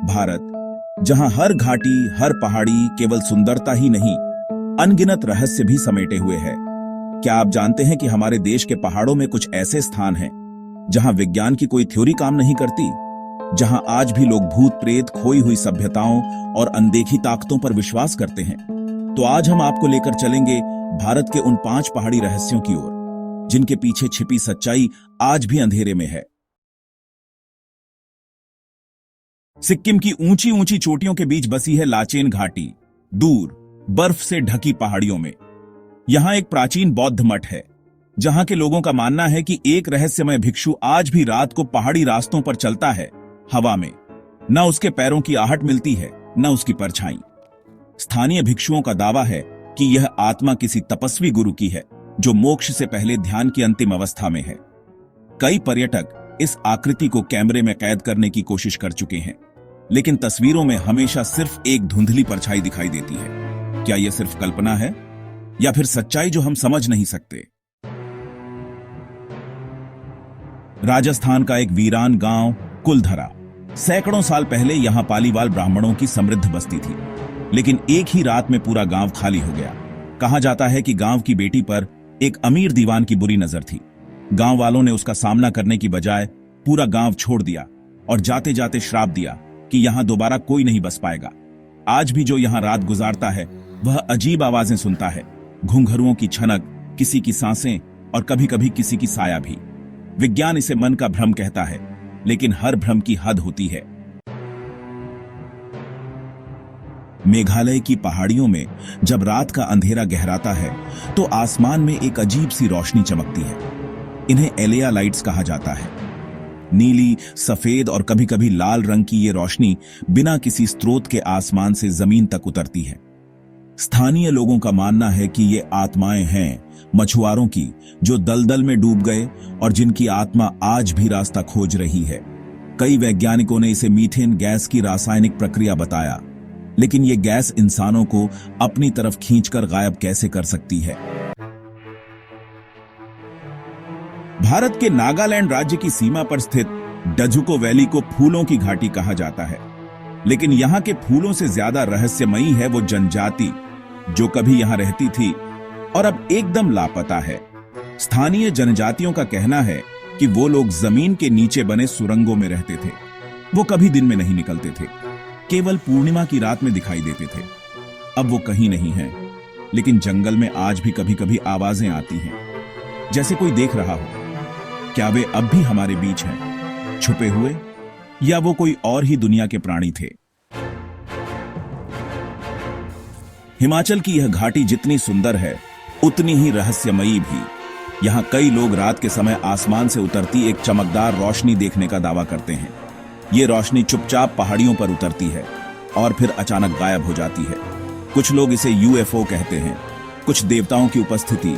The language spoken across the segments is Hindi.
भारत, जहां हर घाटी, हर पहाड़ी केवल सुंदरता ही नहीं, अनगिनत रहस्य भी समेटे हुए है। क्या आप जानते हैं कि हमारे देश के पहाड़ों में कुछ ऐसे स्थान हैं जहां विज्ञान की कोई थ्योरी काम नहीं करती, जहां आज भी लोग भूत प्रेत, खोई हुई सभ्यताओं और अनदेखी ताकतों पर विश्वास करते हैं? तो आज हम आपको लेकर चलेंगे भारत के उन 5 पहाड़ी रहस्यों की ओर, जिनके पीछे छिपी सच्चाई आज भी अंधेरे में है। सिक्किम की ऊंची ऊंची चोटियों के बीच बसी है लाचेन घाटी, दूर बर्फ से ढकी पहाड़ियों में। यहां एक प्राचीन बौद्ध मठ है, जहां के लोगों का मानना है कि एक रहस्यमय भिक्षु आज भी रात को पहाड़ी रास्तों पर चलता है, हवा में। न उसके पैरों की आहट मिलती है, न उसकी परछाई। स्थानीय भिक्षुओं का दावा है कि यह आत्मा किसी तपस्वी गुरु की है, जो मोक्ष से पहले ध्यान की अंतिम अवस्था में है। कई पर्यटक इस आकृति को कैमरे में कैद करने की कोशिश कर चुके हैं, लेकिन तस्वीरों में हमेशा सिर्फ एक धुंधली परछाई दिखाई देती है। क्या यह सिर्फ कल्पना है, या फिर सच्चाई जो हम समझ नहीं सकते? राजस्थान का एक वीरान गांव कुलधरा, सैकड़ों साल पहले यहां पालीवाल ब्राह्मणों की समृद्ध बस्ती थी, लेकिन एक ही रात में पूरा गांव खाली हो गया। कहा जाता है कि गांव की बेटी पर एक अमीर दीवान की बुरी नजर थी। गांव वालों ने उसका सामना करने की बजाय पूरा गांव छोड़ दिया और जाते जाते श्राप दिया कि यहां दोबारा कोई नहीं बस पाएगा। आज भी जो यहां रात गुजारता है, वह अजीब आवाजें सुनता है, घुंघरुओं की छनक, किसी की सांसें और कभी कभी किसी की साया भी। विज्ञान इसे मन का भ्रम कहता है, लेकिन हर भ्रम की हद होती है। मेघालय की पहाड़ियों में जब रात का अंधेरा गहराता है, तो आसमान में एक अजीब सी रोशनी चमकती है। इन्हें एलिया लाइट्स कहा जाता है। नीली, सफेद और कभी कभी लाल रंग की ये रोशनी बिना किसी स्रोत के आसमान से जमीन तक उतरती है। स्थानीय लोगों का मानना है कि ये आत्माएं हैं मछुआरों की, जो दलदल में डूब गए और जिनकी आत्मा आज भी रास्ता खोज रही है। कई वैज्ञानिकों ने इसे मीथेन गैस की रासायनिक प्रक्रिया बताया, लेकिन ये गैस इंसानों को अपनी तरफ खींचकर गायब कैसे कर सकती है? भारत के नागालैंड राज्य की सीमा पर स्थित डजुको वैली को फूलों की घाटी कहा जाता है, लेकिन यहां के फूलों से ज्यादा रहस्यमयी है वो जनजाति जो कभी यहां रहती थी और अब एकदम लापता है। स्थानीय जनजातियों का कहना है कि वो लोग जमीन के नीचे बने सुरंगों में रहते थे। वो कभी दिन में नहीं निकलते थे, केवल पूर्णिमा की रात में दिखाई देते थे। अब वो कहीं नहीं है, लेकिन जंगल में आज भी कभी कभी आवाजें आती हैं, जैसे कोई देख रहा हो। क्या वे अब भी हमारे बीच हैं, छुपे हुए, या वो कोई और ही दुनिया के प्राणी थे? हिमाचल की यह घाटी जितनी सुंदर है, उतनी ही रहस्यमयी भी। यहां कई लोग रात के समय आसमान से उतरती एक चमकदार रोशनी देखने का दावा करते हैं। ये रोशनी चुपचाप पहाड़ियों पर उतरती है और फिर अचानक गायब हो जाती है। कुछ लोग इसे यूएफओ कहते हैं, कुछ देवताओं की उपस्थिति।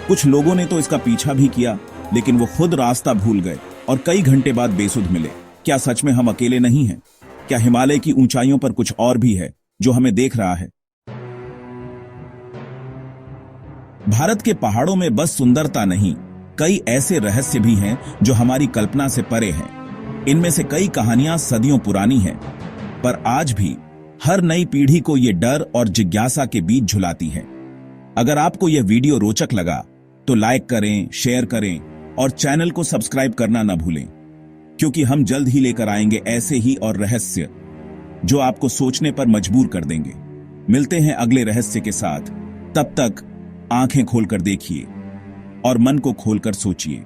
कुछ लोगों ने तो इसका पीछा भी किया, लेकिन वो खुद रास्ता भूल गए और कई घंटे बाद बेसुध मिले। क्या सच में हम अकेले नहीं हैं? क्या हिमालय की ऊंचाइयों पर कुछ और भी है जो हमें देख रहा है? भारत के पहाड़ों में बस सुंदरता नहीं, कई ऐसे रहस्य भी हैं जो हमारी कल्पना से परे हैं। इनमें से कई कहानियां सदियों पुरानी हैं, पर आज भी हर नई पीढ़ी को ये डर और जिज्ञासा के बीच झुलाती है। अगर आपको यह वीडियो रोचक लगा तो लाइक करें, शेयर करें और चैनल को सब्सक्राइब करना न भूलें, क्योंकि हम जल्द ही लेकर आएंगे ऐसे ही और रहस्य जो आपको सोचने पर मजबूर कर देंगे। मिलते हैं अगले रहस्य के साथ। तब तक आंखें खोलकर देखिए और मन को खोलकर सोचिए।